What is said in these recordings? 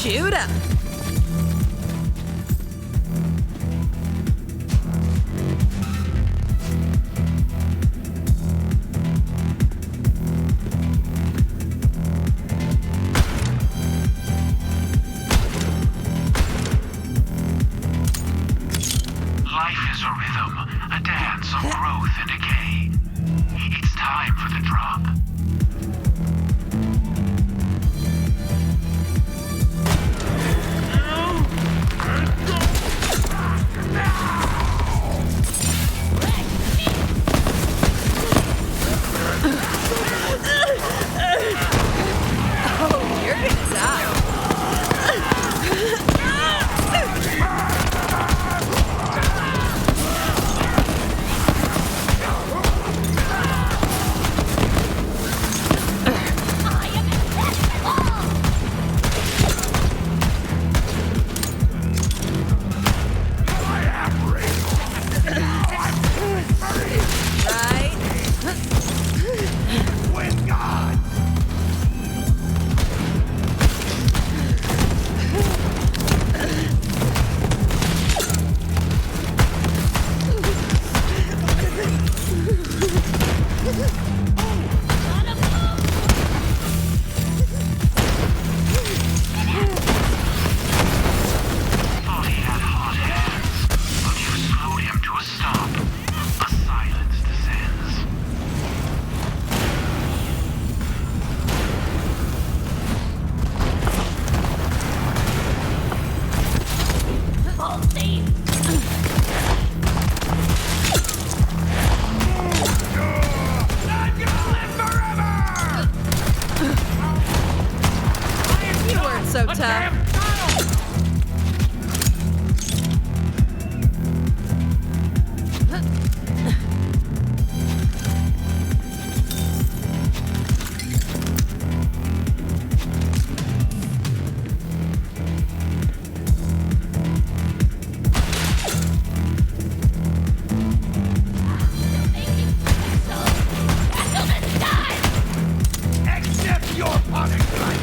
Shoot 'em! Life is a rhythm, a dance of growth and decay. It's time for the drop. Oh, you're gonna die. Right? With God! Thought he had hot hands, but you slowed him to a stop. A silence descends. You weren't so tough. Accept your punishment!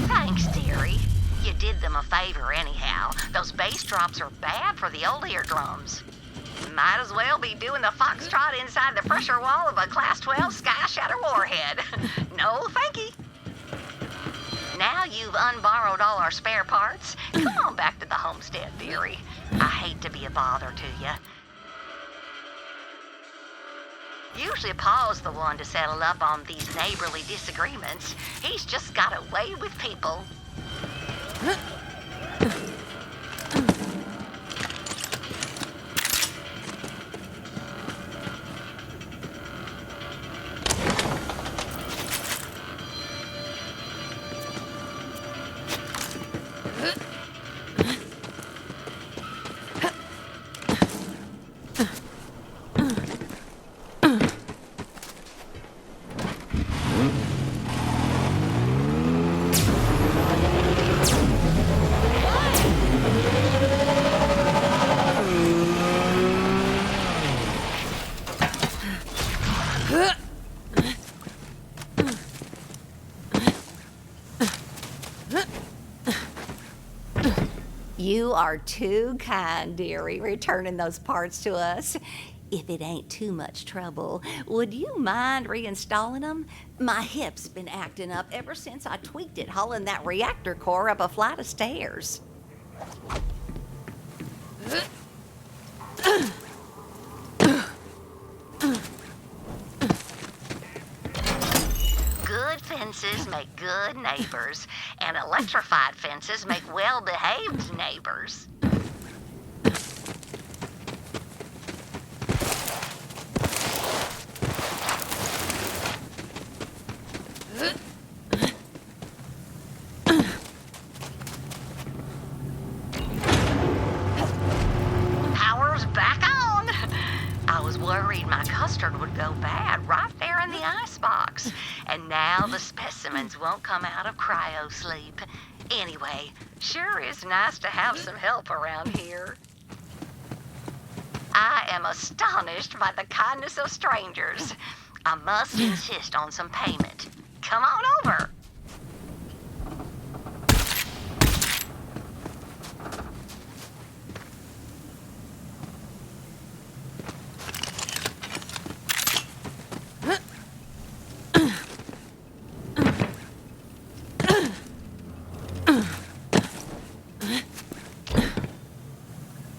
Thanks, dearie. You did them a favor anyhow. Those bass drops are bad for the old eardrums. Might as well be doing the foxtrot inside the pressure wall of a Class 12 Sky Shatter warhead. No, thank you. Now you've unborrowed all our spare parts, come on back to the homestead, dearie. I hate to be a bother to you. Usually Paul's the one to settle up on these neighborly disagreements. He's just got a way with people. You are too kind, dearie, returning those parts to us. If it ain't too much trouble, would you mind reinstalling them? My hip's been acting up ever since I tweaked it hauling that reactor core up a flight of stairs. Good fences make good neighbors, and electrified fences make well-behaved neighbors. worried my custard would go bad right there in the icebox. And now the specimens won't come out of cryo sleep. Anyway, sure is nice to have some help around here. I am astonished by the kindness of strangers. I must insist on some payment. Come on over.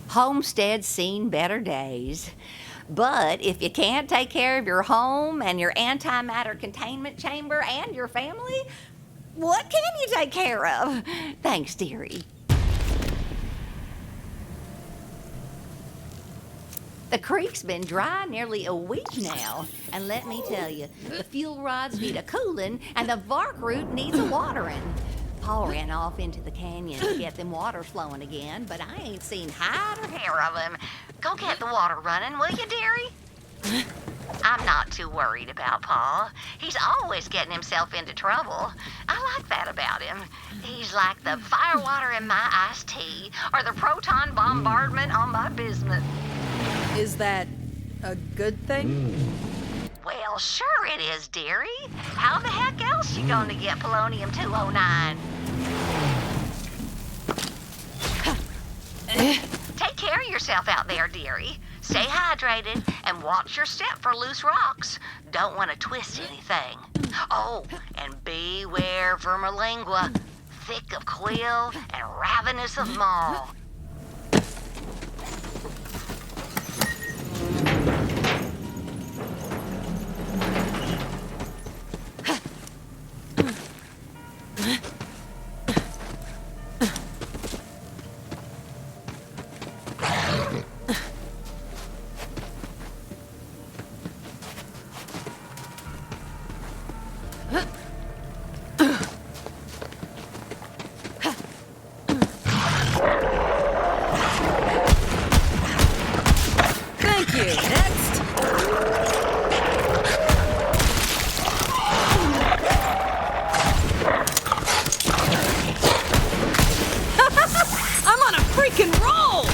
Homestead's seen better days. But if you can't take care of your home and your antimatter containment chamber and your family, what can you take care of? Thanks, dearie. The creek's been dry nearly a week now, and let me tell you, the fuel rods need a cooling and the vark root needs a watering. Paul ran off into the canyon to get them waters flowing again, but I ain't seen hide or hair of him. Go get the water running, will you, dearie? I'm not too worried about Paul. He's always getting himself into trouble. I like that about him. He's like the firewater in my iced tea or the proton bombardment on my bismuth. Is that a good thing? Well, sure it is, dearie. How the heck else you gonna get polonium-209? Take care of yourself out there, dearie. Stay hydrated and watch your step for loose rocks. Don't want to twist anything. Oh, and beware vermilingua, thick of quill and ravenous of maw. Thank you. Next. I'm on a freaking roll!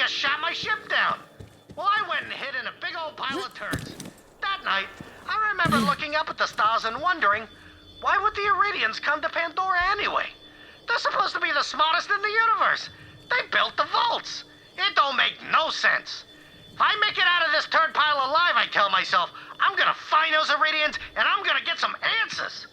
Shot my ship down. Well, I went and hid in a big old pile of turds. That night, I remember looking up at the stars and wondering, why would the Iridians come to Pandora anyway? They're supposed to be the smartest in the universe. They built the vaults. It don't make no sense. If I make it out of this turd pile alive, I tell myself, I'm gonna find those Iridians and I'm gonna get some answers.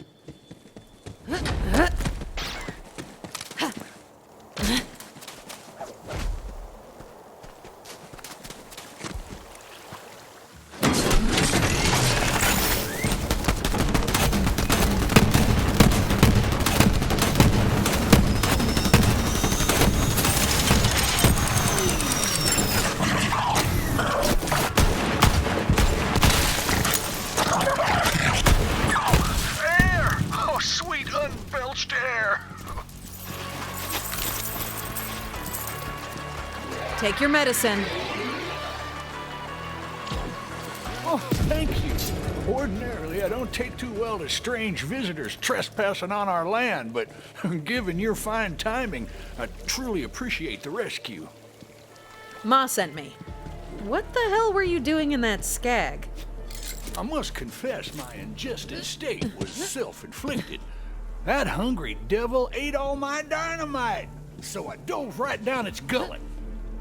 Take your medicine. Oh, thank you. Ordinarily, I don't take too well to strange visitors trespassing on our land, but given your fine timing, I truly appreciate the rescue. Ma sent me. What the hell were you doing in that skag? I must confess my ingested state was self-inflicted. That hungry devil ate all my dynamite, so I dove right down its gullet.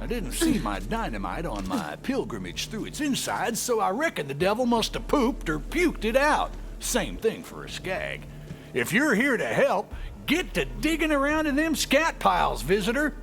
I didn't see my dynamite on my pilgrimage through its insides, so I reckon the devil must have pooped or puked it out. Same thing for a skag. If you're here to help, get to digging around in them scat piles, visitor.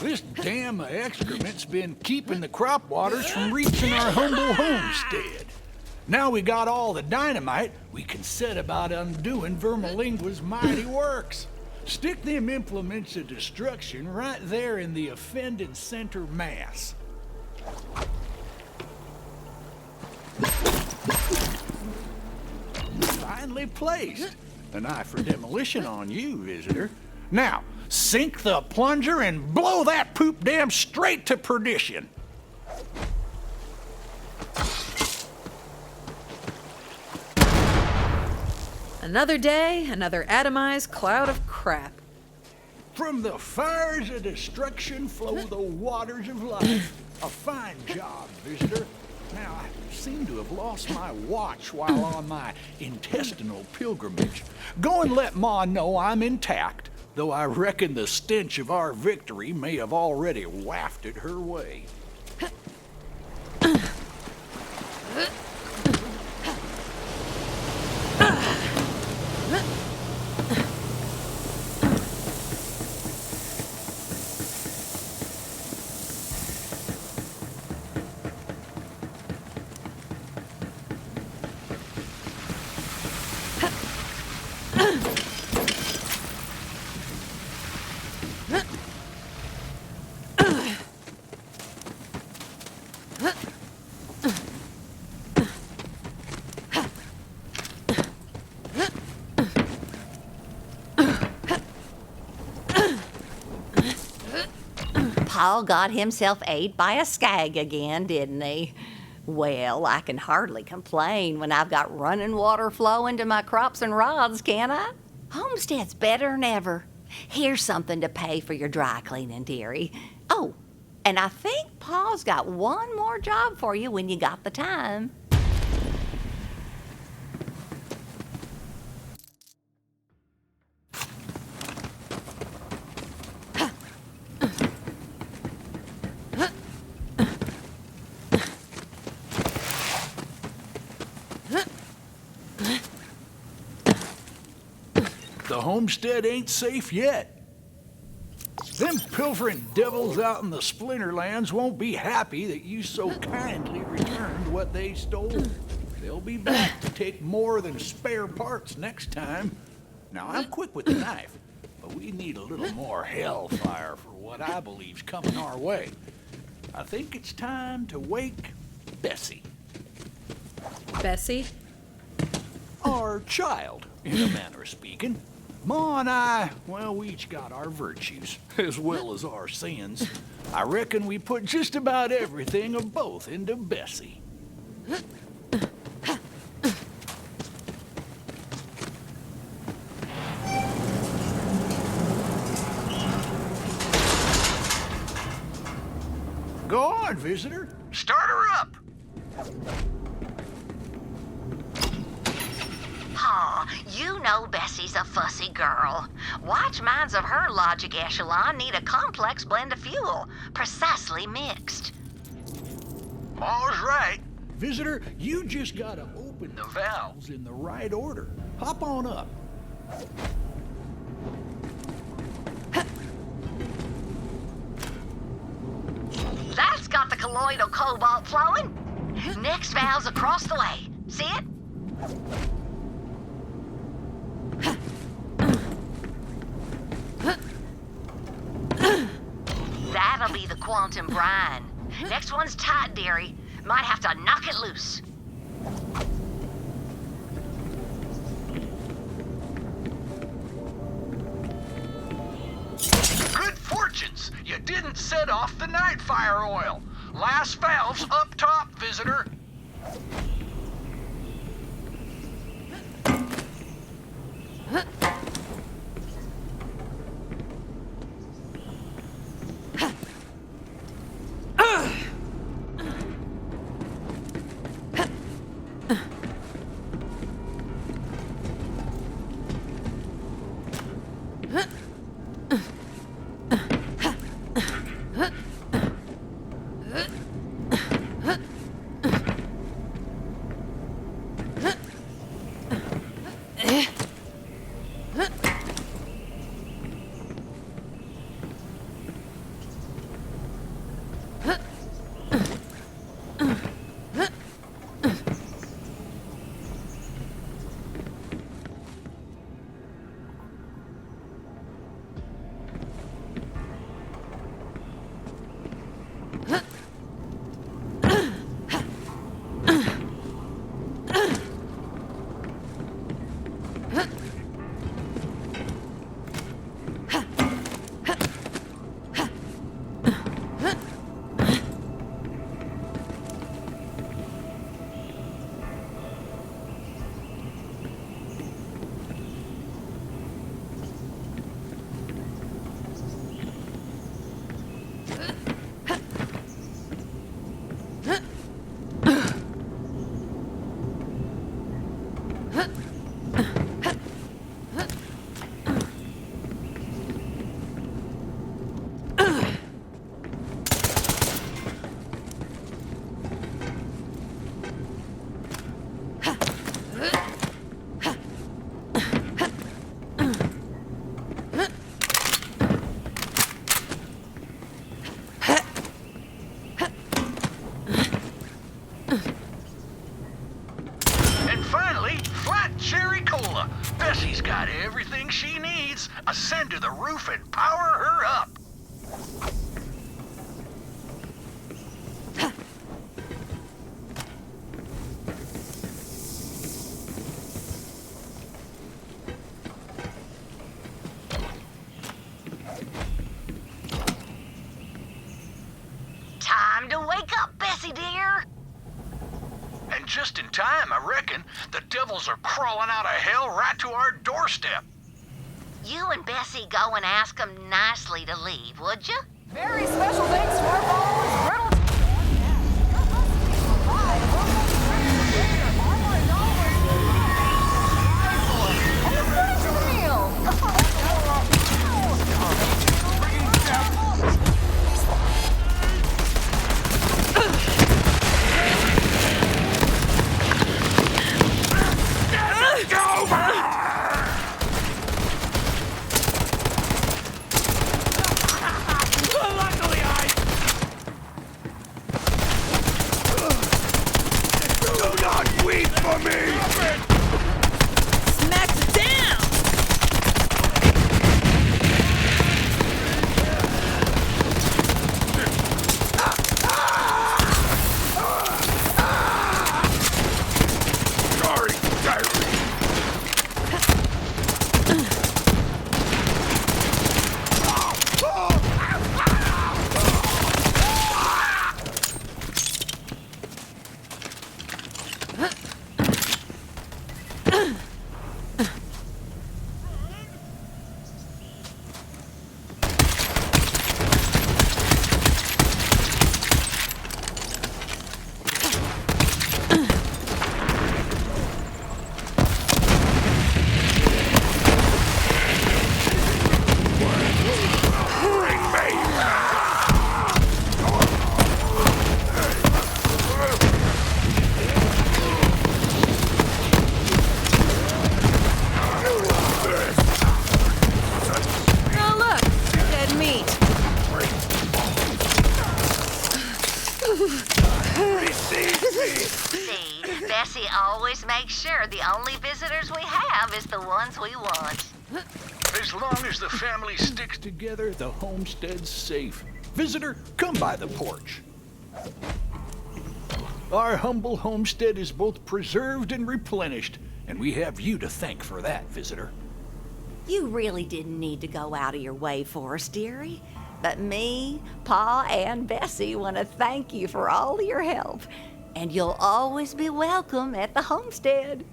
This dam of excrement's been keeping the crop waters from reaching our humble homestead. Now we got all the dynamite, we can set about undoing Vermalingua's mighty works. Stick them implements of destruction right there in the offending center mass. Finely placed. An eye for demolition on you, visitor. Now, sink the plunger and blow that poop dam straight to perdition. Another day, another atomized cloud of crap. From the fires of destruction flow the waters of life. A fine job, visitor. Now, I seem to have lost my watch while on my intestinal pilgrimage. Go and let Ma know I'm intact, though I reckon the stench of our victory may have already wafted her way. Paul got himself ate by a skag again, didn't he? Well, I can hardly complain when I've got running water flowing to my crops and rods, can I? Homestead's better than ever. Here's something to pay for your dry cleaning, dearie. Oh, and I think Paul's got one more job for you when you got the time. The homestead ain't safe yet. Them pilfering devils out in the Splinterlands won't be happy that you so kindly returned what they stole. They'll be back to take more than spare parts next time. Now, I'm quick with the knife, but we need a little more hellfire for what I believe's coming our way. I think it's time to wake Bessie. Bessie? Our child, in a manner of speaking. Ma and I, well, we each got our virtues, as well as our sins. I reckon we put just about everything of both into Bessie. Go on, visitor. Start her up. Paul, you know Bessie's a fussy girl. Watch minds of her logic echelon need a complex blend of fuel, precisely mixed. Paul's right. Visitor, you just gotta open the valves in the right order. Hop on up. That's got the colloidal cobalt flowing. Next valve's across the way. See it? be the quantum brine. Next one's tight, dearie. Might have to knock it loose. Good fortunes! You didn't set off the night fire oil. Last valve's up top, visitor. Bessie's got everything she needs. Ascend to the roof and power her up. Time to wake up, Bessie dear. And just in time, I reckon. The devils are crawling out of hell right to our doorstep. You and Bessie go and ask them nicely to leave, would you? Very special thanks to our followers, Brittle. See, Bessie always makes sure the only visitors we have is the ones we want. As long as the family sticks Together, the homestead's safe. Visitor, come by the porch. Our humble homestead is both preserved and replenished, and we have you to thank for that, visitor. You really didn't need to go out of your way for us, dearie. But me, Pa, and Bessie want to thank you for all your help. And you'll always be welcome at the homestead.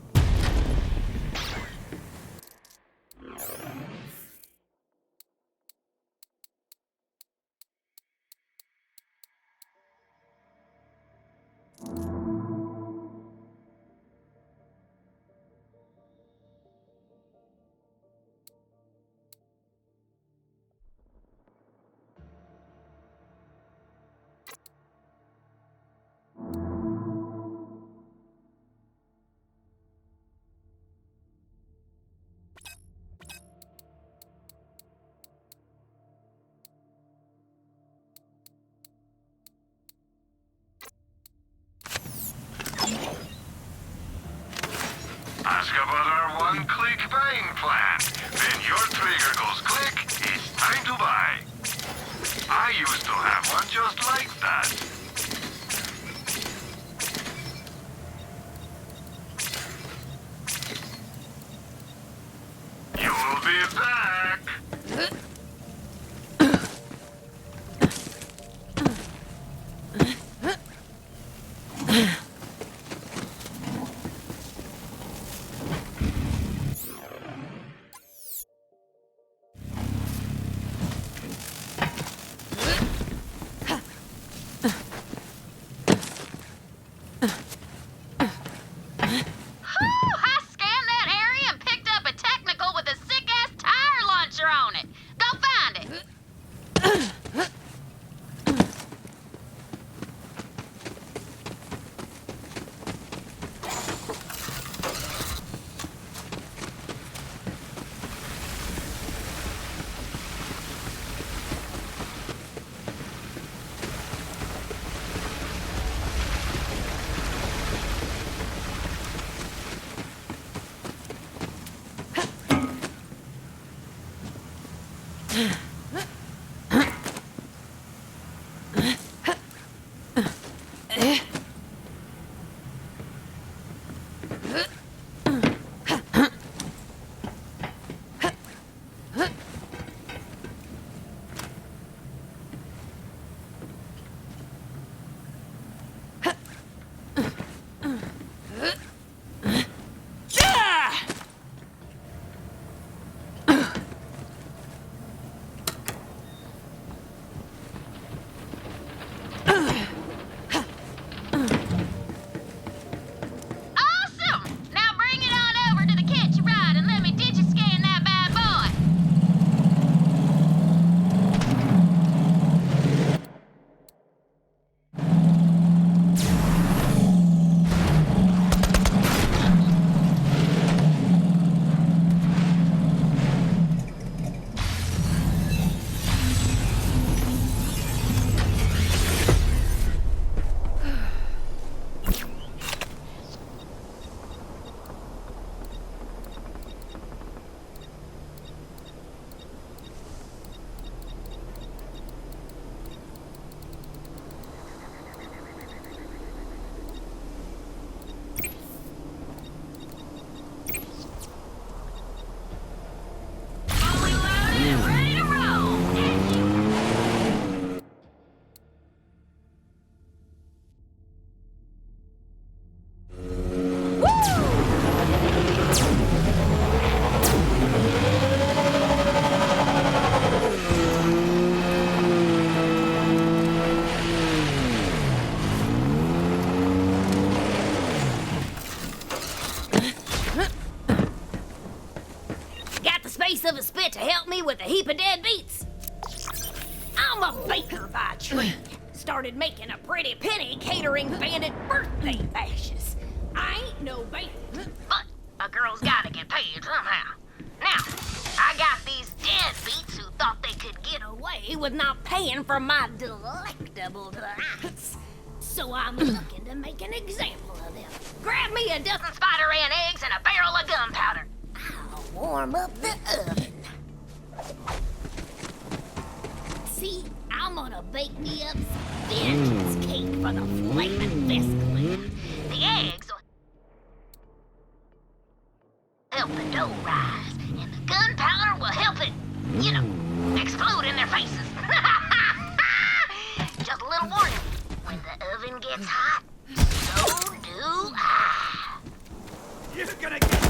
Ask about our one-click buying plan. When your trigger goes click, it's time to buy. I used to have one just like that. You'll be back. I scanned that area and picked up a technical with a sick-ass tire launcher on it. Go find it. Awesome! Now bring it on over to the catch a ride and let me digi-scan that bad boy. Fully loaded and ready to roll. Got the space of a spit to help me with a heap of dead beats. I'm a baker by trade. Started making a pretty penny catering bandit birthday bashes. I ain't no bandit, but a girl's gotta get paid somehow. Now, I got these deadbeats who thought they could get away with not paying for my delectable delights. So I'm looking to make an example of them. Grab me a dozen spider ant eggs and a barrel of gunpowder. I'll warm up the oven. See, I I'm gonna bake me up some vengeance cake for the flaming Vesquin. The eggs will help the dough rise, and the gunpowder will help it, explode in their faces. Just a little warning. When the oven gets hot, so do I. You're gonna get...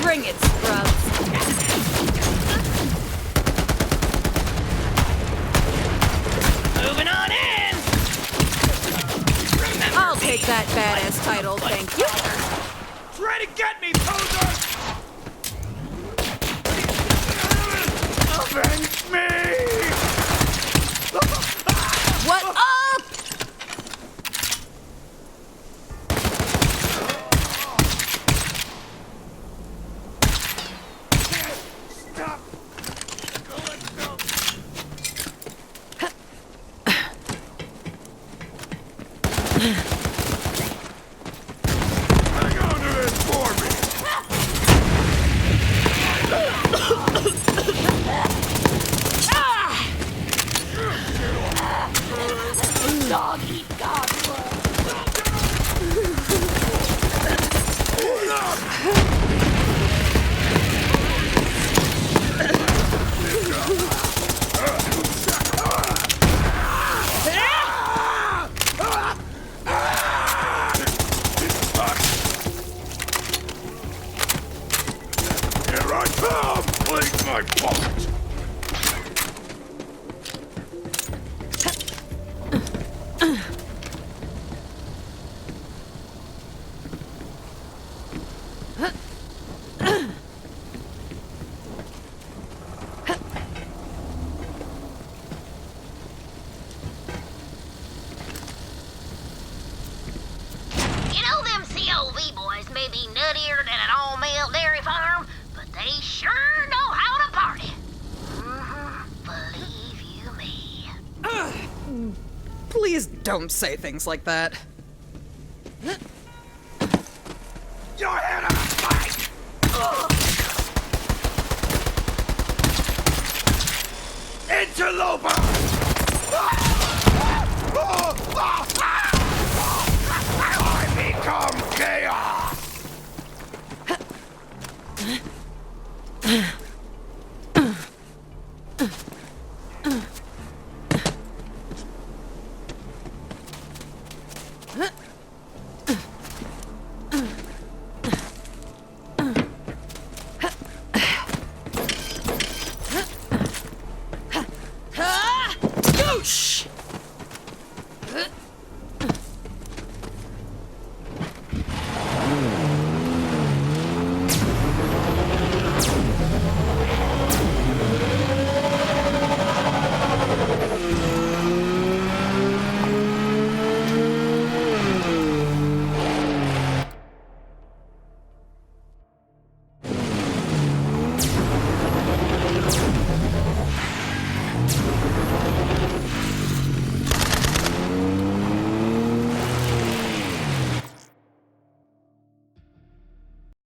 Bring it, scrubs. Moving on in! I'll take that badass title, thank you. Try to get me, poser! Avenge me! What up? Stop! Go, let's go! Hang on to this for me! Dog eat dog world. Here I come! Blink my bucket! You know them COV boys may be nuttier than an all-male dairy farm, but they sure know how to party. Believe you me. Please don't say things like that. Your head on a spike! Interloper! I become chaos!